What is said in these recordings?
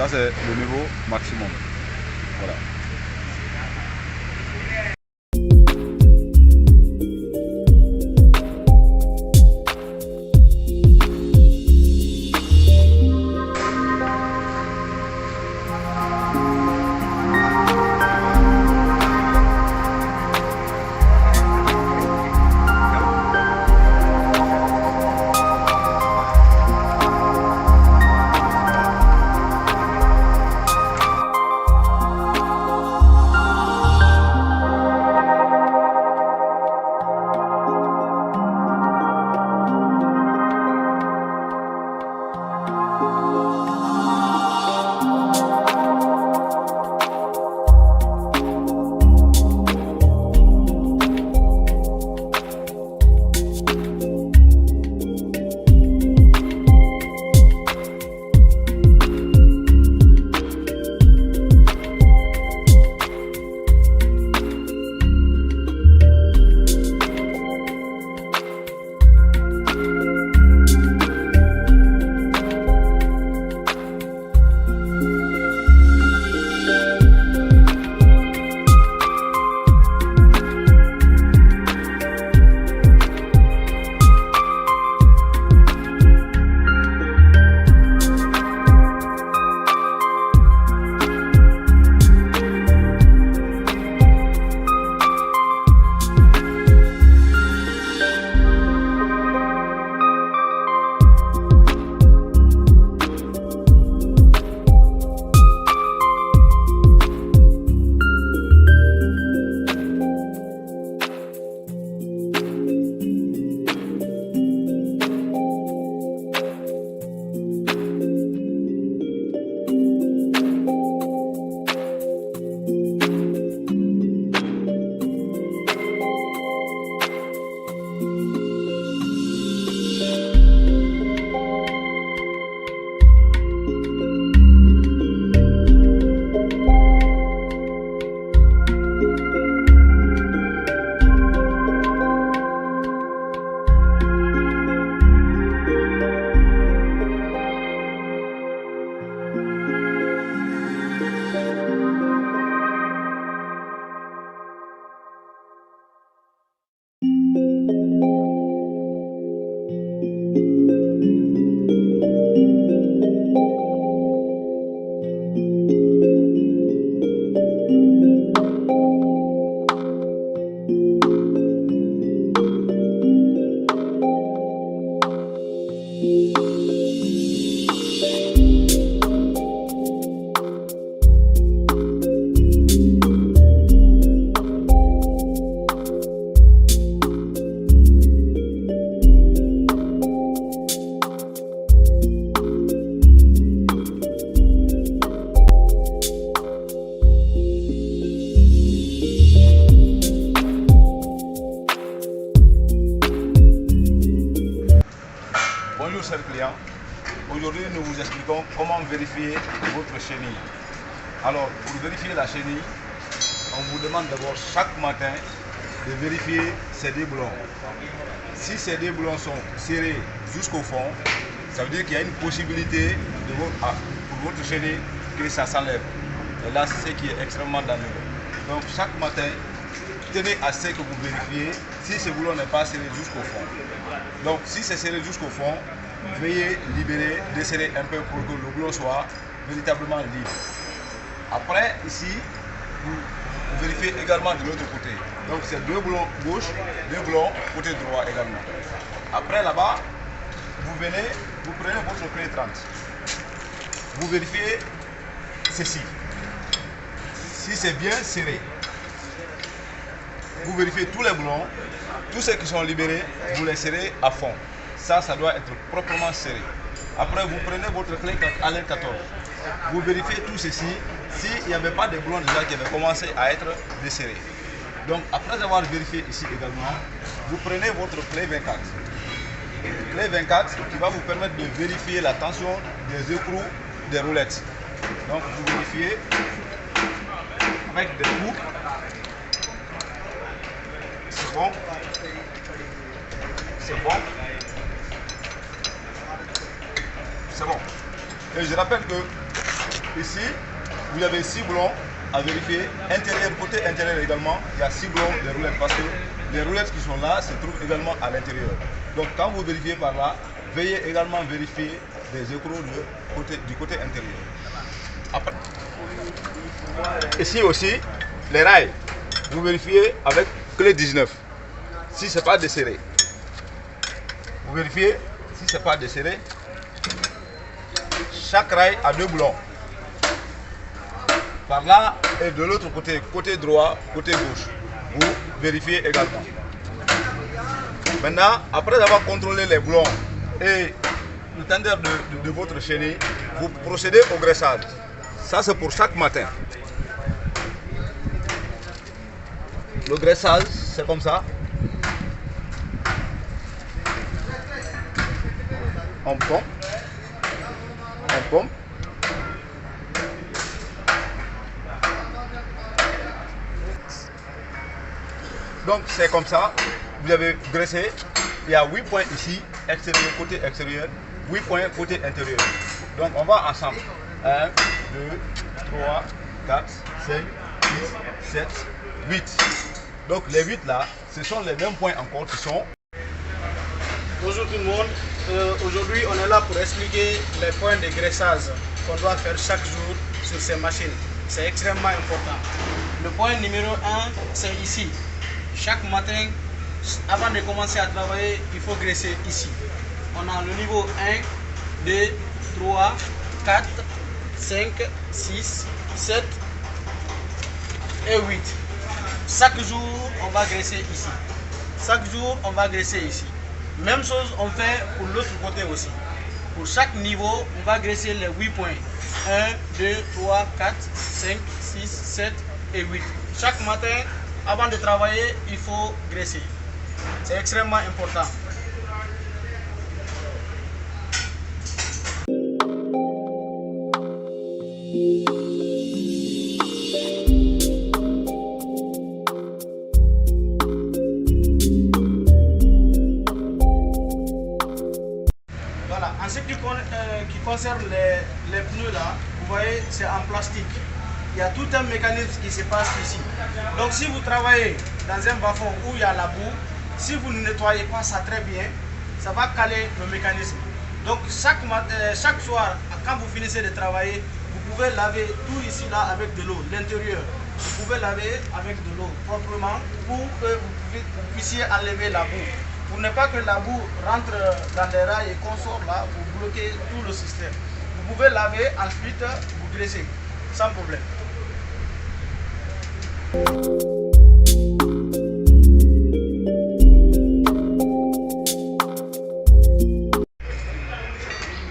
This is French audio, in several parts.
Ça c'est le niveau maximum. Voilà. Bonjour chers clients, aujourd'hui nous vous expliquons comment vérifier votre chenille. Alors pour vérifier la chenille, on vous demande d'abord chaque matin de vérifier ces deux boulons. Si ces deux boulons sont serrés jusqu'au fond, ça veut dire qu'il y a une possibilité pour votre chenille que ça s'enlève. Et là c'est ce qui est extrêmement dangereux. Donc chaque matin, tenez à ce que vous vérifiez si ce boulon n'est pas serré jusqu'au fond. Donc si c'est serré jusqu'au fond, veuillez libérer, desserrer un peu pour que le boulon soit véritablement libre. Après ici, vous vérifiez également de l'autre côté. Donc c'est deux boulons gauche, deux boulons côté droit également. Après là-bas, vous prenez votre clé 30. Vous vérifiez ceci. Si c'est bien serré, vous vérifiez tous les boulons, tous ceux qui sont libérés, vous les serrez à fond. Ça doit être proprement serré. Après, vous prenez votre clé Allen 14. Vous vérifiez tout ceci, s'il n'y avait pas de boulons déjà qui avaient commencé à être desserrés. Donc, après avoir vérifié ici également, vous prenez votre clé 24. Clé 24 qui va vous permettre de vérifier la tension des écrous des roulettes. Donc, vous vérifiez avec des coups. C'est bon. C'est bon. C'est bon. Et je rappelle que ici, vous avez 6 boulons à vérifier. Intérieur, côté intérieur également, il y a 6 boulons de roulettes parce que les roulettes qui sont là se trouvent également à l'intérieur. Donc quand vous vérifiez par là, veuillez également vérifier des écrous du côté intérieur. Après, ici aussi, les rails, vous vérifiez avec clé 19 si ce n'est pas desserré. Vous vérifiez si ce n'est pas desserré. Chaque rail a 2 boulons. Par là et de l'autre côté, côté droit, côté gauche. Vous vérifiez également. Maintenant, après avoir contrôlé les boulons et le tendeur de votre chenille, vous procédez au graissage. Ça, c'est pour chaque matin. Le graissage, c'est comme ça. On pompe. On pompe. Donc c'est comme ça, vous avez graissé, il y a 8 points ici, extérieur, côté extérieur, 8 points côté intérieur. Donc on va ensemble. 1, 2, 3, 4, 5, 6, 7, 8. Donc les 8 là, ce sont les mêmes points encore qui sont. Bonjour tout le monde, aujourd'hui on est là pour expliquer les points de graissage qu'on doit faire chaque jour sur ces machines. C'est extrêmement important. Le point numéro 1, c'est ici. Chaque matin, avant de commencer à travailler, il faut graisser ici. On a le niveau 1, 2, 3, 4, 5, 6, 7 et 8. Chaque jour, on va graisser ici. Chaque jour, on va graisser ici. Même chose, on fait pour l'autre côté aussi. Pour chaque niveau, on va graisser les 8 points. 1, 2, 3, 4, 5, 6, 7 et 8. Chaque matin, avant de travailler, il faut graisser. C'est extrêmement important. Voilà, en ce qui concerne les pneus là, vous voyez, c'est en plastique. Il y a tout un mécanisme qui se passe ici. Donc si vous travaillez dans un bas-fond où il y a la boue, si vous ne nettoyez pas ça très bien, ça va caler le mécanisme. Donc chaque soir, quand vous finissez de travailler, vous pouvez laver tout ici là avec de l'eau, l'intérieur. Vous pouvez laver avec de l'eau proprement pour que vous puissiez enlever la boue. Pour ne pas que la boue rentre dans les rails et qu'on sort là, vous bloquez tout le système. Vous pouvez laver, ensuite vous graissez, sans problème.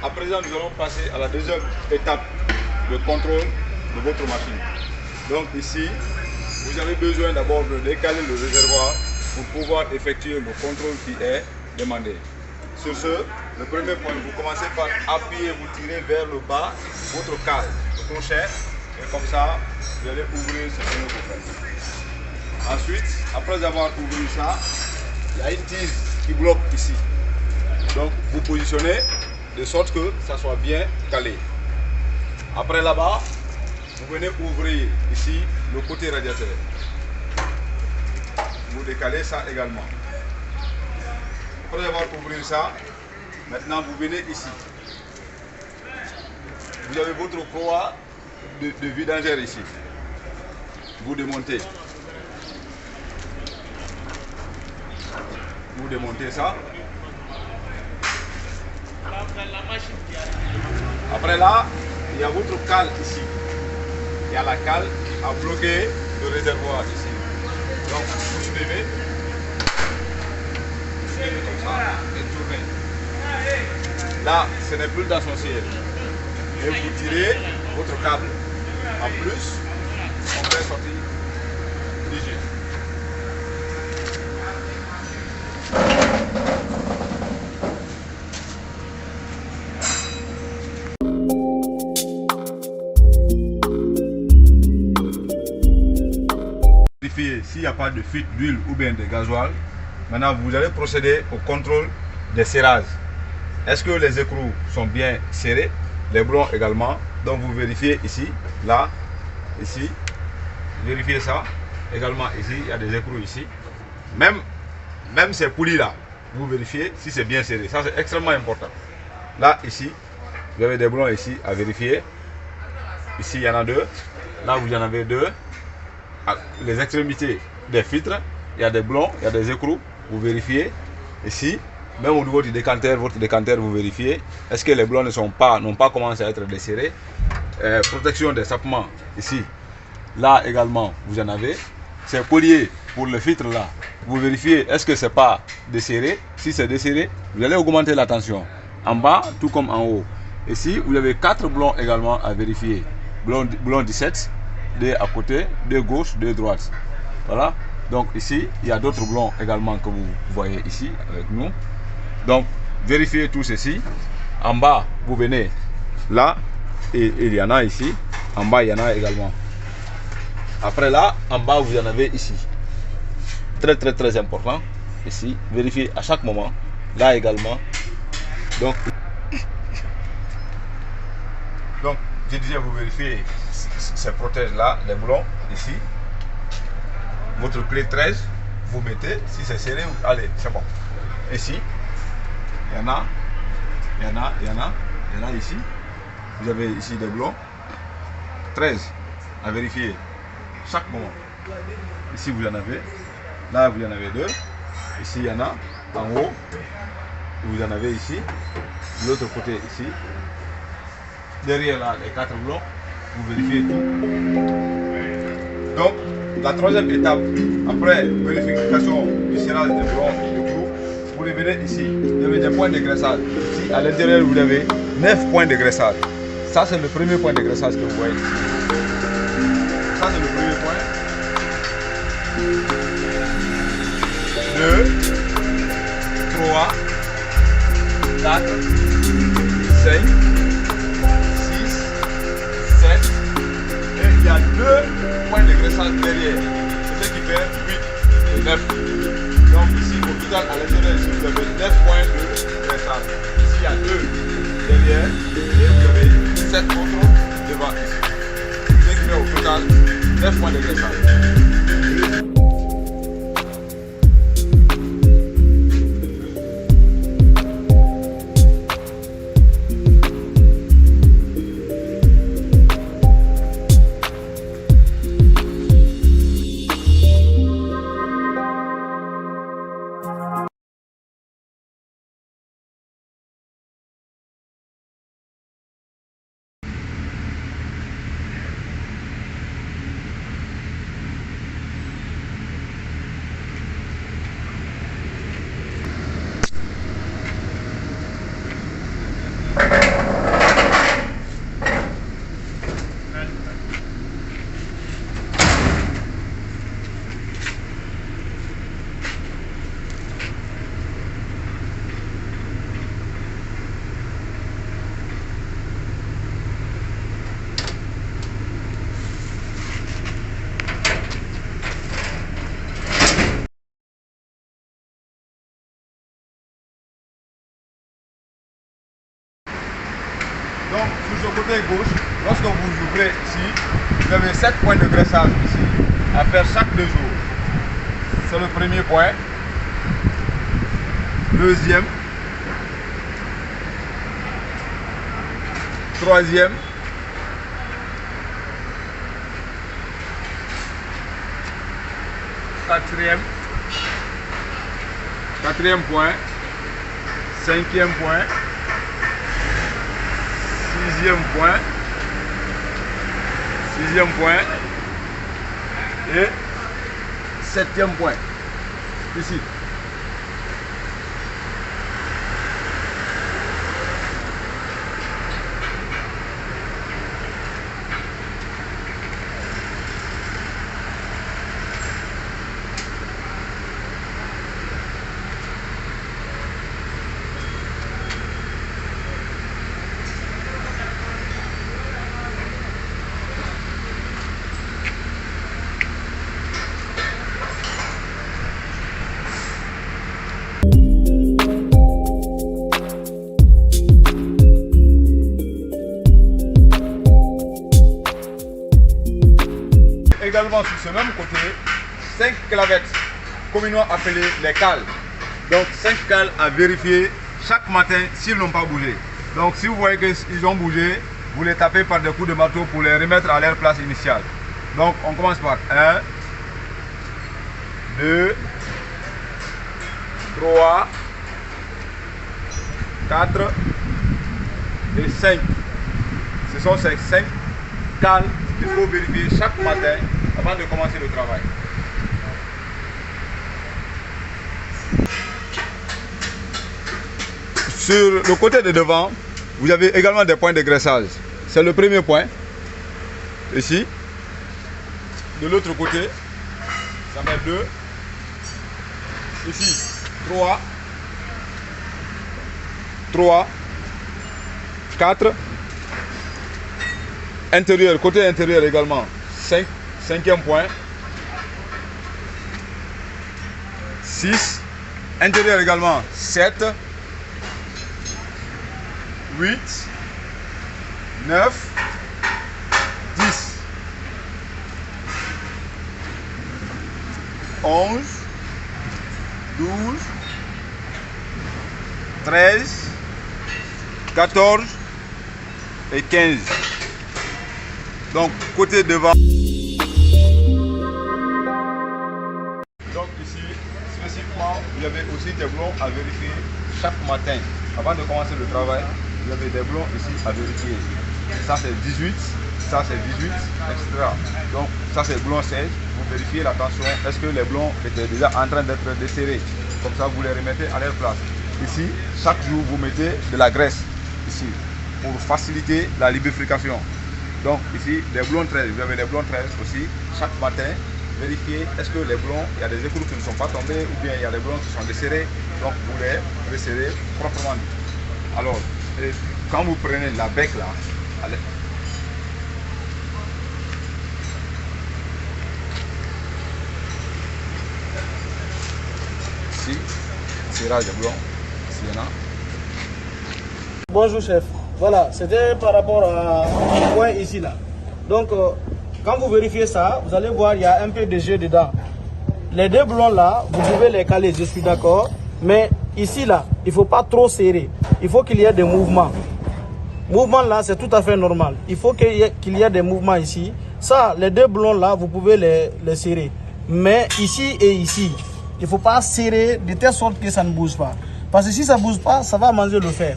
À présent, nous allons passer à la deuxième étape de contrôle de votre machine. Donc ici, vous avez besoin d'abord de décaler le réservoir pour pouvoir effectuer le contrôle qui est demandé. Sur ce, le premier point, vous commencez par appuyer, vous tirez vers le bas votre cale, le crochet, et comme ça, vous allez ouvrir ce que vous faites. Ensuite, après avoir ouvert ça, il y a une tige qui bloque ici. Donc, vous positionnez de sorte que ça soit bien calé. Après là-bas, vous venez ouvrir ici le côté radiateur. Vous décalez ça également. Après avoir ouvert ça, maintenant vous venez ici. Vous avez votre courroie de vidangère ici. Vous démontez. Vous démontez ça. Après là, il y a votre cale ici. Il y a la cale qui a bloqué le réservoir ici. Donc vous suivez comme ça et tournez. Là, ce n'est plus dans son ciel. Et vous tirez votre câble. En plus, on fait sortir rigide. S'il n'y a pas de fuite d'huile ou bien de gasoil, maintenant vous allez procéder au contrôle des serrages. Est-ce que les écrous sont bien serrés? Les boulons également Donc vous vérifiez ici, là, ici, vérifiez ça. Également ici, il y a des écrous ici. Même ces poulies là, vous vérifiez si c'est bien serré. Ça c'est extrêmement important. Là, ici, vous avez des boulons ici à vérifier. Ici, il y en a 2. Là, vous en avez 2. Les extrémités des filtres, il y a des boulons, il y a des écrous. Vous vérifiez. Ici, même au niveau du décanteur, votre décanteur, vous vérifiez. Est-ce que les boulons n'ont pas commencé à être desserrés? Protection des sapements, ici. Là également, vous en avez. Ces colliers pour le filtre là, vous vérifiez, est-ce que c'est pas desserré? Si c'est desserré, vous allez augmenter la tension. En bas, tout comme en haut. Ici, vous avez 4 boulons également à vérifier. Boulon 17, 2 à côté, 2 gauche, 2 droite. Voilà. Donc ici, il y a d'autres boulons également que vous voyez ici avec nous. Donc, vérifiez tout ceci. En bas, vous venez là, et il y en a ici. En bas, il y en a également. Après là, en bas, vous en avez ici. Très important. Ici, vérifiez à chaque moment. Là également. Donc je disais, vous vérifiez ces protèges-là, les boulons, ici. Votre clé 13, vous mettez, si c'est serré, allez, c'est bon. Ici, il y en a ici. Vous avez ici des boulons. 13 à vérifier chaque moment. Ici, vous en avez. Là, vous en avez 2. Ici, il y en a. En haut, vous en avez ici. De l'autre côté, ici. Derrière là, les 4 blocs, vous vérifiez tout. Donc, la troisième étape, après vérification du serrage des blocs du groupe, vous revenez ici. Vous avez des points de graissage. Ici, à l'intérieur, vous avez 9 points de graissage. Ça, c'est le premier point de graissage que vous voyez ici. Ça, c'est le premier point. 2, 3, 4, 5, 6, 7, et il y a 2 points de graissage derrière, ce qui fait 8 et 9. Donc ici, au total, à l'intérieur, vous avez 9 points de graissage. Ici, il y a 2 derrière, et vous avez 7 autres devant ici. Ce qui fait au total 9 points de graissage. Donc, sur ce côté gauche, lorsque vous ouvrez ici, vous avez 7 points de graissage ici, à faire chaque 2 jours. C'est le premier point. Deuxième. Troisième. Quatrième point. Cinquième point. Sixième point et septième point ici. également sur ce même côté 5 clavettes, communément appelées les cales. Donc 5 cales à vérifier chaque matin s'ils n'ont pas bougé. Donc si vous voyez qu'ils ont bougé, vous les tapez par des coups de marteau pour les remettre à leur place initiale. Donc on commence par 1, 2, 3, 4 et 5. Ce sont ces 5 cales qu'il faut vérifier chaque matin avant de commencer le travail. Sur le côté de devant, vous avez également des points de graissage. C'est le premier point. Ici. De l'autre côté, ça met 2. Ici, 3. 3. 4. Intérieur, côté intérieur également. 5. Cinquième point. 6. Intérieur également. 7. 8, 9, 10, 11, 12, 13, 14 et 15. Donc côté devant. Donc ici, spécifiquement, vous avez aussi des blons à vérifier chaque matin. Avant de commencer le travail, vous avez des blons ici à vérifier. Ça c'est 18, ça c'est 18, etc. Donc ça c'est blond 16. Vous vérifiez la tension. Est-ce que les blons étaient déjà en train d'être desserrés? Comme ça vous les remettez à leur place. Ici, chaque jour vous mettez de la graisse ici pour faciliter la lubrification. Donc ici, les blons 13, vous avez les blons 13 aussi. Chaque matin, vérifiez est-ce que les blons, il y a des écrous qui ne sont pas tombés ou bien il y a des blons qui sont desserrés. Donc vous les resserrez proprement. Alors, quand vous prenez la bec là, allez. Ici, tirage de blanc, ici il y en a. Bonjour chef, voilà, c'était par rapport au point ici là. Donc, quand vous vérifiez ça, vous allez voir il y a un peu de jeu dedans. Les deux blonds là, vous pouvez les caler, je suis d'accord. Mais ici là, il ne faut pas trop serrer. Il faut qu'il y ait des mouvements. Mouvement là, c'est tout à fait normal. Il faut qu'il y ait des mouvements ici. Ça, les deux blonds là, vous pouvez les serrer. Mais ici et ici, il ne faut pas serrer de telle sorte que ça ne bouge pas. Parce que si ça ne bouge pas, ça va manger le fer.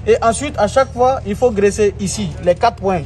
Et ensuite, à chaque fois, il faut graisser ici, les 4 points.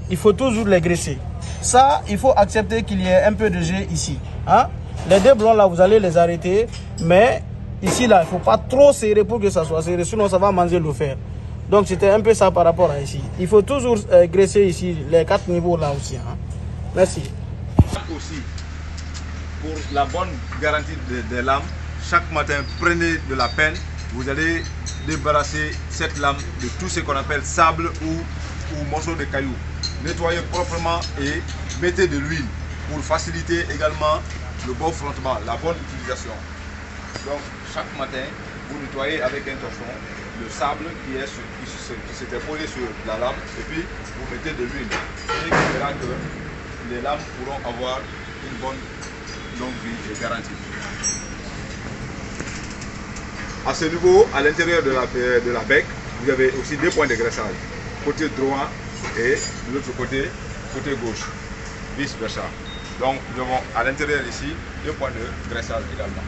Il faut toujours les graisser. Ça, il faut accepter qu'il y ait un peu de jeu ici. Hein? Les deux blonds là, vous allez les arrêter. Mais ici là, il ne faut pas trop serrer pour que ça soit serré. Sinon, ça va manger le fer. Donc, c'était un peu ça par rapport à ici. Il faut toujours graisser ici, les 4 niveaux là aussi. Hein? Merci. Aussi, pour la bonne garantie des lames, chaque matin, prenez de la peine. Vous allez débarrasser cette lame de tout ce qu'on appelle sable ou morceaux de cailloux. Nettoyez proprement et mettez de l'huile pour faciliter également le bon frottement, la bonne utilisation. Donc chaque matin, vous nettoyez avec un torchon le sable qui s'était posé sur la lame et puis vous mettez de l'huile. Et vous verrez que les lames pourront avoir une bonne longue vie et garantie. À ce niveau, à l'intérieur de la bec, vous avez aussi 2 points de graissage. Côté droit et de l'autre côté gauche. Vice versa. Donc nous avons à l'intérieur ici 2 points de graissage également.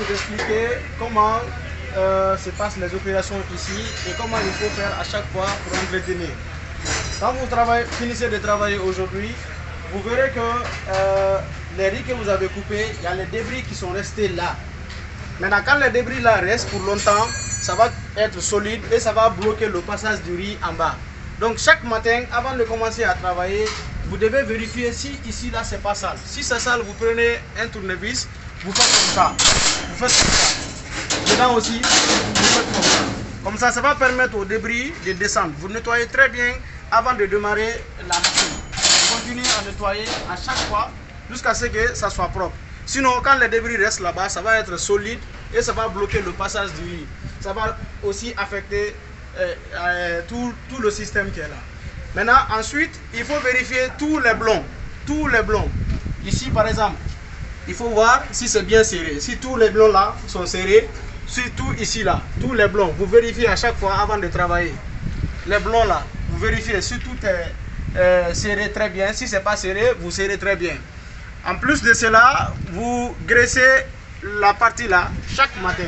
vous expliquer comment se passent les opérations ici et comment il faut faire à chaque fois pour entretenir. Quand vous finissez de travailler aujourd'hui, vous verrez que les riz que vous avez coupés, il y a les débris qui sont restés là. Maintenant, quand les débris là restent pour longtemps, ça va être solide et ça va bloquer le passage du riz en bas. Donc chaque matin, avant de commencer à travailler, vous devez vérifier si ici là c'est pas sale. Si c'est sale, vous prenez un tournevis, vous faites comme ça. Vous faites comme ça. Dedans aussi, vous faites comme ça. Comme ça va permettre aux débris de descendre. Vous nettoyez très bien avant de démarrer la machine. Vous continuez à nettoyer à chaque fois jusqu'à ce que ça soit propre. Sinon, quand les débris restent là-bas, ça va être solide et ça va bloquer le passage du riz. Ça va aussi affecter tout le système qui est là. Maintenant, ensuite, il faut vérifier tous les blonds. Tous les blonds. Ici, par exemple, il faut voir si c'est bien serré. Si tous les blonds là sont serrés, surtout ici là, tous les blonds, vous vérifiez à chaque fois avant de travailler. Les blonds là, vous vérifiez si tout est serré très bien. Si c'est pas serré, vous serrez très bien. En plus de cela, vous graissez la partie là chaque matin.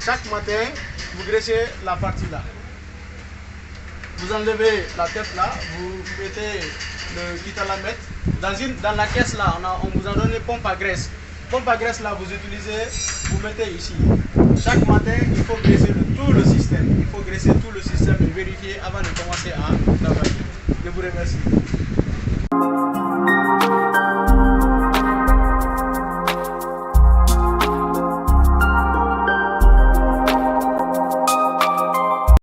Chaque matin, vous graissez la partie là. Vous enlevez la tête là, vous mettez le kitalamètre. Dans la caisse là, on vous a donné pompe à graisse. Pompe à graisse là, vous utilisez, vous mettez ici. Chaque matin, il faut graisser tout le système. Il faut graisser tout le système et vérifier avant de commencer à travailler. Je vous remercie.